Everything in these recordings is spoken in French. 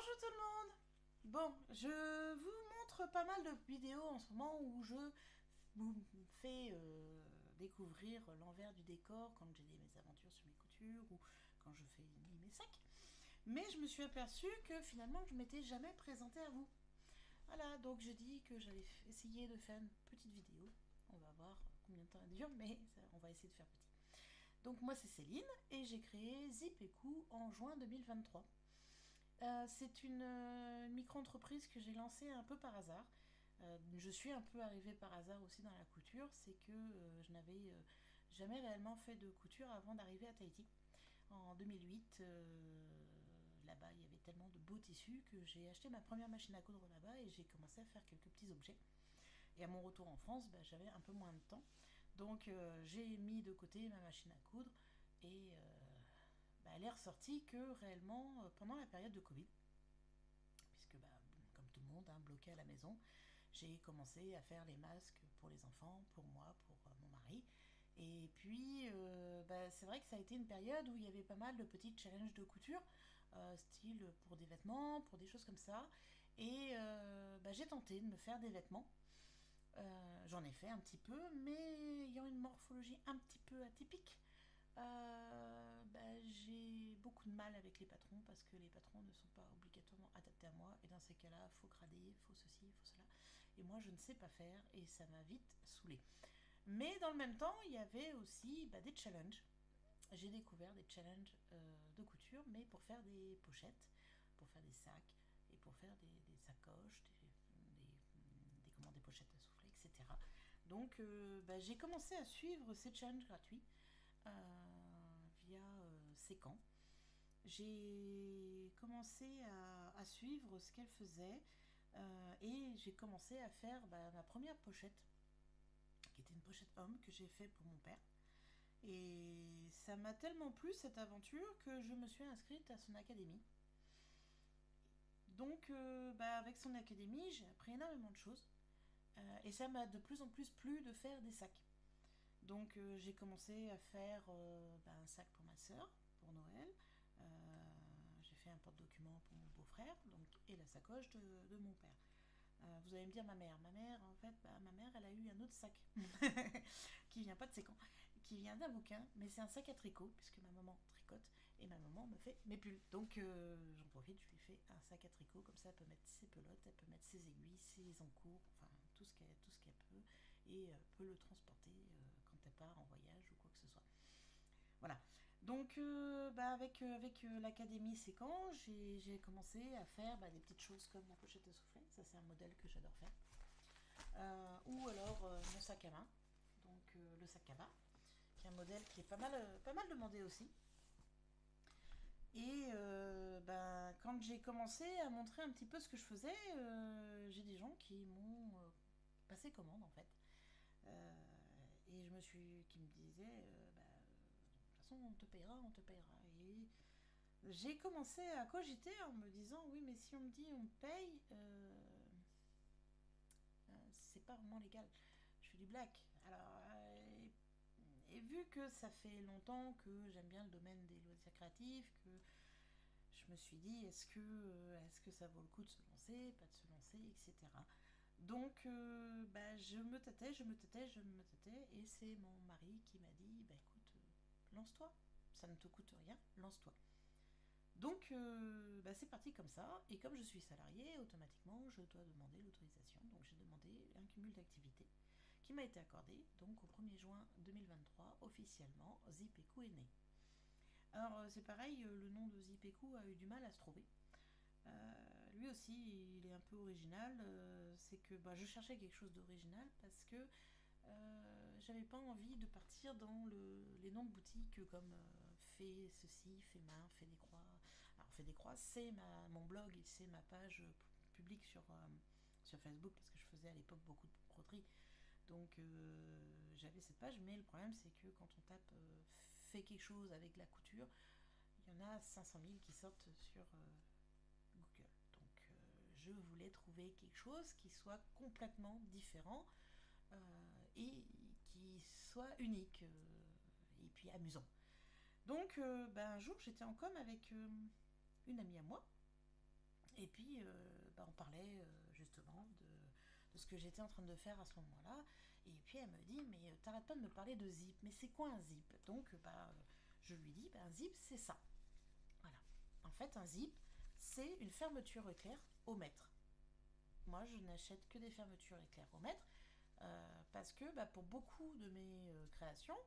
Bonjour tout le monde. Bon, je vous montre pas mal de vidéos en ce moment où je vous fais découvrir l'envers du décor quand j'ai mes aventures sur mes coutures ou quand je fais mes sacs. Mais je me suis aperçue que finalement je m'étais jamais présentée à vous. Voilà, donc je dis que j'allais essayer de faire une petite vidéo. On va voir combien de temps elle dure, mais on va essayer de faire petit. Donc moi c'est Céline et j'ai créé Zip et Coup en juin 2023. C'est une micro-entreprise que j'ai lancée un peu par hasard. Je suis un peu arrivée par hasard aussi dans la couture, c'est que je n'avais jamais réellement fait de couture avant d'arriver à Tahiti. En 2008, là-bas, il y avait tellement de beaux tissus que j'ai acheté ma première machine à coudre là-bas et j'ai commencé à faire quelques petits objets. Et à mon retour en France, j'avais un peu moins de temps. Donc j'ai mis de côté ma machine à coudre et elle est ressortie que réellement pendant la période de Covid, puisque comme tout le monde, bloqué à la maison, j'ai commencé à faire les masques pour les enfants, pour moi, pour mon mari. Et puis, c'est vrai que ça a été une période où il y avait pas mal de petits challenges de couture, style pour des vêtements, pour des choses comme ça. Et j'ai tenté de me faire des vêtements. J'en ai fait un petit peu, mais ayant une morphologie un petit peu atypique, j'ai beaucoup de mal avec les patrons parce que les patrons ne sont pas obligatoirement adaptés à moi et dans ces cas-là, faut crader, faut ceci, faut cela. Et moi, je ne sais pas faire et ça m'a vite saoulée. Mais dans le même temps, il y avait aussi des challenges. J'ai découvert des challenges de couture, mais pour faire des pochettes, pour faire des sacs et pour faire des sacoches, des pochettes à souffler, etc. Donc, j'ai commencé à suivre ces challenges gratuits via Sécan. J'ai commencé à suivre ce qu'elle faisait et j'ai commencé à faire ma première pochette, qui était une pochette homme que j'ai fait pour mon père. Et ça m'a tellement plu cette aventure que je me suis inscrite à son académie. Donc avec son académie, j'ai appris énormément de choses et ça m'a de plus en plus plu de faire des sacs. Donc j'ai commencé à faire un sac pour ma soeur, pour Noël. Euh, j'ai fait un porte-document pour mon beau-frère donc, et la sacoche de mon père. Vous allez me dire ma mère. Ma mère, en fait, ma mère, elle a eu un autre sac qui vient pas de ses camps, qui vient d'un bouquin, mais c'est un sac à tricot, puisque ma maman tricote et ma maman me fait mes pulls. Donc j'en profite, je lui fais un sac à tricot, comme ça elle peut mettre ses pelotes, elle peut mettre ses aiguilles, ses encours, enfin tout ce qu'elle peut, et peut le transporter quand elle part en voyage ou quoi que ce soit. Voilà. Donc, avec l'académie Séquent, j'ai commencé à faire des petites choses comme la pochette à souffler. Ça, c'est un modèle que j'adore faire. Ou alors mon sac à main. Donc, le sac à main, qui est un modèle qui est pas mal demandé aussi. Et quand j'ai commencé à montrer un petit peu ce que je faisais, j'ai des gens qui m'ont passé commande en fait. Euh, et qui me disaient, de toute façon, on te payera, on te payera. Et j'ai commencé à cogiter en me disant, oui, mais si on me dit on me paye, c'est pas vraiment légal. Je fais du black. Alors, et vu que ça fait longtemps que j'aime bien le domaine des loisirs créatifs, que je me suis dit, est-ce que ça vaut le coup de se lancer, pas de se lancer, etc. Donc, je me tâtais, et c'est mon mari qui m'a dit, écoute, lance-toi, ça ne te coûte rien, lance-toi. Donc, c'est parti comme ça, et comme je suis salariée, automatiquement, je dois demander l'autorisation. Donc, j'ai demandé un cumul d'activités qui m'a été accordé. Donc, au 1er juin 2023, officiellement, Zipeku est né. Alors, c'est pareil, le nom de Zipeku a eu du mal à se trouver. Lui aussi, il est un peu original. C'est que je cherchais quelque chose d'original parce que j'avais pas envie de partir dans les noms de boutiques comme Fait ceci, Fait main, Fait des croix. Alors Fait des croix, c'est mon blog et c'est ma page publique sur Facebook parce que je faisais à l'époque beaucoup de broderie. Donc j'avais cette page, mais le problème c'est que quand on tape Fait quelque chose avec la couture, il y en a 500 000 qui sortent sur Google. Donc je voulais trouver quelque chose qui soit complètement différent et qui soit unique et puis amusant. Donc un jour j'étais en com avec une amie à moi Et puis, on parlait justement de ce que j'étais en train de faire à ce moment-là. Et puis elle me dit, mais t'arrêtes pas de me parler de zip. Mais c'est quoi un zip? Donc je lui dis, un zip c'est ça. Voilà. En fait, un zip, c'est une fermeture éclair au mètre. Moi, je n'achète que des fermetures éclair au mètre parce que pour beaucoup de mes créations,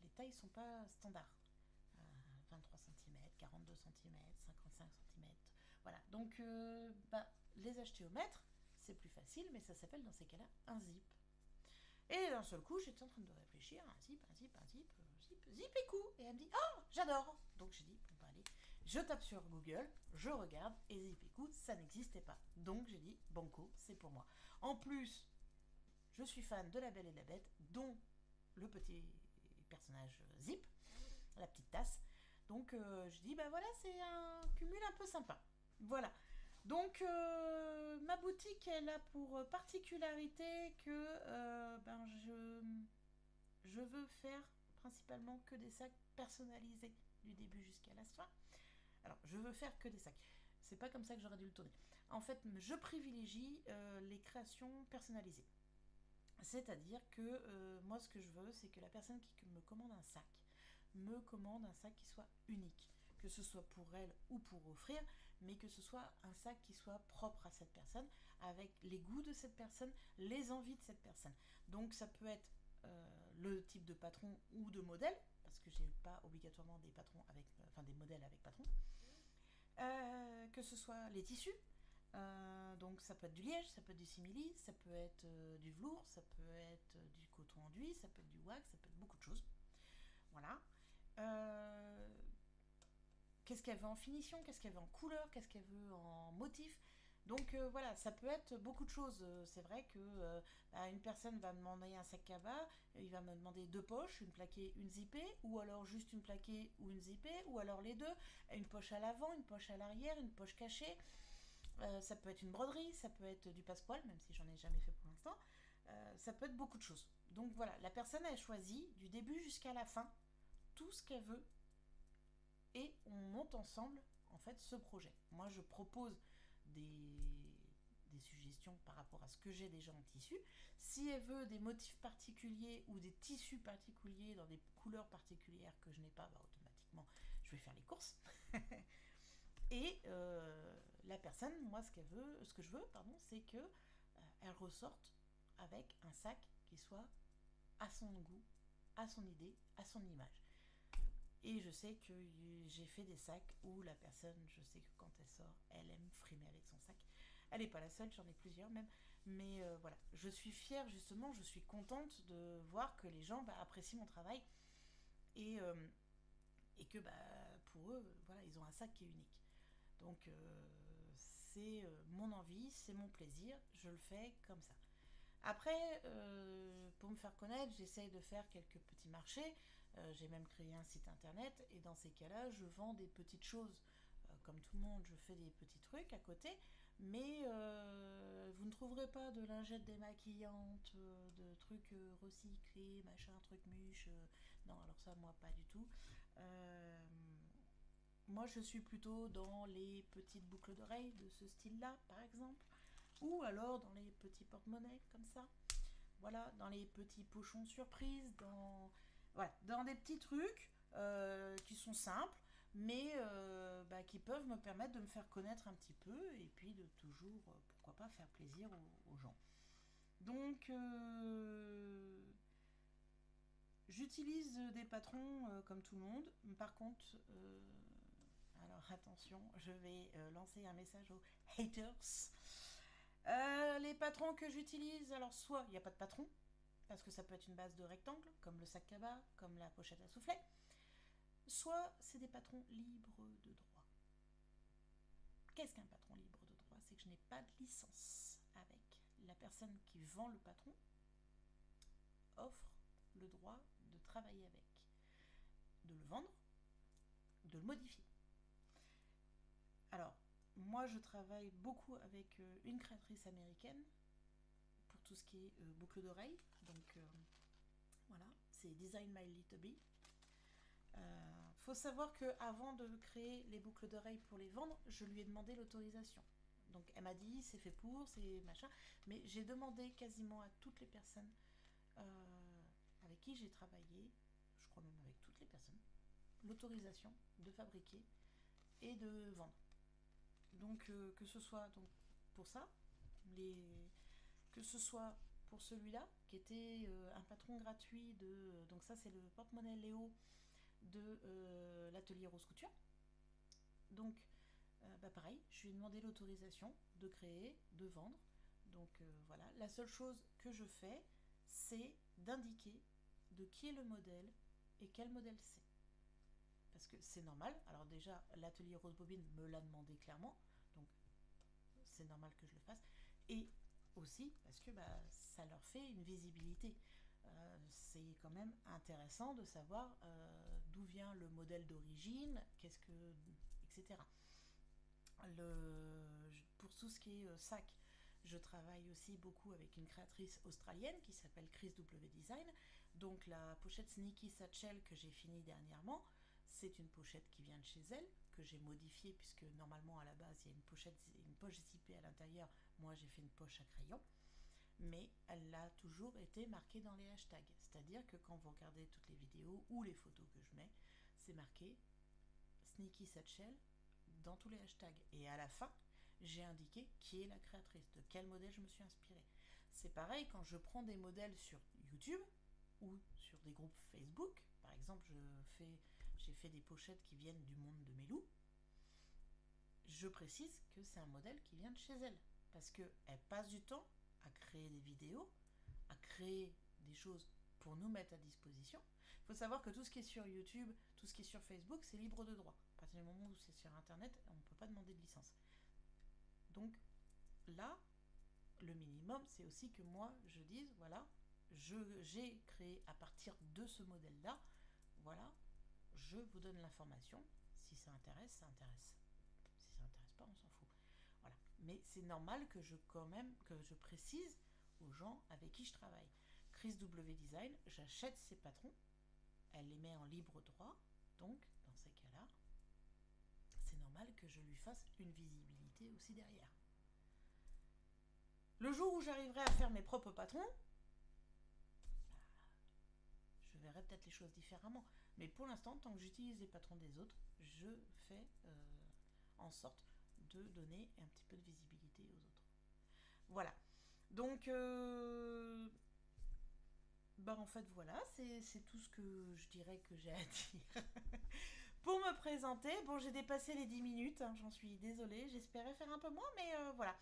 les tailles sont pas standards. 23 cm, 42 cm, 55 cm. Voilà. Donc, les acheter au mètre, c'est plus facile, mais ça s'appelle dans ces cas-là un zip. Et d'un seul coup, j'étais en train de réfléchir, un zip, zip et coup. Et elle me dit, oh, j'adore. Donc j'ai dit, bon, allez, je tape sur Google, je regarde, et zip et coup, ça n'existait pas. Donc j'ai dit, banco, c'est pour moi. En plus, je suis fan de La Belle et la Bête, dont le petit personnage Zip, la petite tasse. Donc je dis, voilà, c'est un cumul un peu sympa. Voilà. Donc ma boutique, elle a pour particularité que je veux faire principalement que des sacs personnalisés du début jusqu'à la fin. Alors, je veux faire que des sacs. C'est pas comme ça que j'aurais dû le tourner. En fait, je privilégie les créations personnalisées. C'est-à-dire que moi, ce que je veux, c'est que la personne qui me commande un sac me commande un sac qui soit unique. Que ce soit pour elle ou pour offrir, mais que ce soit un sac qui soit propre à cette personne, avec les goûts de cette personne, les envies de cette personne. Donc ça peut être le type de patron ou de modèle, parce que j'ai pas obligatoirement des patrons avec, des modèles avec patron. Que ce soit les tissus, donc ça peut être du liège, ça peut être du simili, ça peut être du velours, ça peut être du coton enduit, ça peut être du wax, ça peut être beaucoup de choses. Voilà. Qu'est-ce qu'elle veut en finition, qu'est-ce qu'elle veut en couleur, qu'est-ce qu'elle veut en motif. Donc voilà, ça peut être beaucoup de choses. C'est vrai que une personne va me demander un sac cabas, il va me demander 2 poches, une plaquée, une zippée, ou alors juste une plaquée ou une zippée, ou alors les deux, une poche à l'avant, une poche à l'arrière, une poche cachée. Ça peut être une broderie, ça peut être du passepoil, même si j'en ai jamais fait pour l'instant. Ça peut être beaucoup de choses. Donc voilà, la personne a choisi du début jusqu'à la fin tout ce qu'elle veut et on monte ensemble en fait ce projet. Moi je propose des suggestions par rapport à ce que j'ai déjà en tissu. Si elle veut des motifs particuliers ou des tissus particuliers dans des couleurs particulières que je n'ai pas, automatiquement je vais faire les courses. Et la personne, moi ce que je veux, c'est que elle ressorte avec un sac qui soit à son goût, à son idée, à son image. Et je sais que j'ai fait des sacs où la personne, je sais que quand elle sort, elle aime frimer avec son sac. Elle n'est pas la seule, j'en ai plusieurs même. Mais voilà, je suis fière justement, je suis contente de voir que les gens apprécient mon travail et, et que pour eux, voilà, ils ont un sac qui est unique. Donc c'est mon envie, c'est mon plaisir, je le fais comme ça. Après, pour me faire connaître, j'essaye de faire quelques petits marchés. J'ai même créé un site internet et dans ces cas-là, je vends des petites choses. Comme tout le monde, je fais des petits trucs à côté, mais vous ne trouverez pas de lingettes démaquillantes, de trucs recyclés, machin, truc muche. Non, alors ça, moi, pas du tout. Euh, Moi, je suis plutôt dans les petites boucles d'oreilles de ce style-là, par exemple, ou alors dans les petits porte-monnaies comme ça. Voilà, dans les petits pochons surprises, dans des petits trucs qui sont simples, mais qui peuvent me permettre de me faire connaître un petit peu et puis de toujours, pourquoi pas, faire plaisir aux gens. Donc, j'utilise des patrons comme tout le monde. Par contre, alors attention, je vais lancer un message aux haters. Les patrons que j'utilise, alors soit il n'y a pas de patron, parce que ça peut être une base de rectangle, comme le sac cabas, comme la pochette à soufflet, soit c'est des patrons libres de droit. Qu'est-ce qu'un patron libre de droit? C'est que je n'ai pas de licence avec. La personne qui vend le patron offre le droit de travailler avec, de le vendre, de le modifier. Alors, moi je travaille beaucoup avec une créatrice américaine pour tout ce qui est boucle d'oreille. Donc voilà, c'est Design My Little Bee. faut savoir que avant de créer les boucles d'oreilles pour les vendre, je lui ai demandé l'autorisation. Donc elle m'a dit c'est fait pour, c'est machin, mais j'ai demandé quasiment à toutes les personnes avec qui j'ai travaillé, je crois même avec toutes les personnes, l'autorisation de fabriquer et de vendre. Donc que ce soit donc pour ça, que ce soit pour celui-là qui était un patron gratuit de, donc ça c'est le porte-monnaie Léo de l'atelier Rose Couture. Donc pareil, je lui ai demandé l'autorisation de créer, de vendre. Donc voilà, la seule chose que je fais, c'est d'indiquer de qui est le modèle et quel modèle c'est. Parce que c'est normal. Alors déjà, l'atelier Rose Bobine me l'a demandé clairement, donc c'est normal que je le fasse. Et aussi parce que ça leur fait une visibilité. C'est quand même intéressant de savoir d'où vient le modèle d'origine, qu'est-ce que, etc. Pour tout ce qui est sac, je travaille aussi beaucoup avec une créatrice australienne qui s'appelle Chris W Design. Donc la pochette Sneaky Satchel que j'ai finie dernièrement, c'est une pochette qui vient de chez elle, que j'ai modifiée puisque normalement à la base il y a une poche zippée à l'intérieur. Moi j'ai fait une poche à crayon, mais elle a toujours été marquée dans les hashtags. C'est-à-dire que quand vous regardez toutes les vidéos ou les photos que je mets, c'est marqué Sneaky Satchel dans tous les hashtags. Et à la fin, j'ai indiqué qui est la créatrice, de quel modèle je me suis inspirée. C'est pareil quand je prends des modèles sur YouTube ou sur des groupes Facebook. Par exemple, j'ai fait des pochettes qui viennent du monde de Melou. Je précise que c'est un modèle qui vient de chez elle. Parce qu'elle passe du temps à créer des vidéos, à créer des choses pour nous mettre à disposition. Il faut savoir que tout ce qui est sur YouTube, tout ce qui est sur Facebook, c'est libre de droit. À partir du moment où c'est sur Internet, on ne peut pas demander de licence. Donc là, le minimum, c'est aussi que moi, je dise, voilà, j'ai créé à partir de ce modèle-là, voilà, je vous donne l'information. Si ça intéresse, ça intéresse. Si ça intéresse pas, on s'en fout. Voilà. Mais c'est normal que je précise aux gens avec qui je travaille. Chris W Design, j'achète ses patrons, elle les met en libre droit, donc dans ces cas-là, c'est normal que je lui fasse une visibilité aussi derrière. Le jour où j'arriverai à faire mes propres patrons, je verrai peut-être les choses différemment. Mais pour l'instant, tant que j'utilise les patrons des autres, je fais en sorte de donner un petit peu de visibilité aux autres. Voilà. Donc, en fait, voilà, c'est tout ce que je dirais que j'ai à dire. Pour me présenter, bon, j'ai dépassé les 10 minutes, hein, j'en suis désolée, j'espérais faire un peu moins, mais voilà.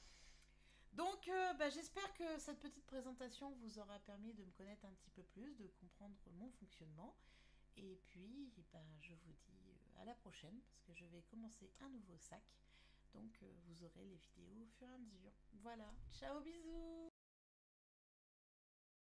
Donc, j'espère que cette petite présentation vous aura permis de me connaître un petit peu plus, de comprendre mon fonctionnement. Et puis, je vous dis à la prochaine, parce que je vais commencer un nouveau sac. Donc, vous aurez les vidéos au fur et à mesure. Voilà, ciao, bisous!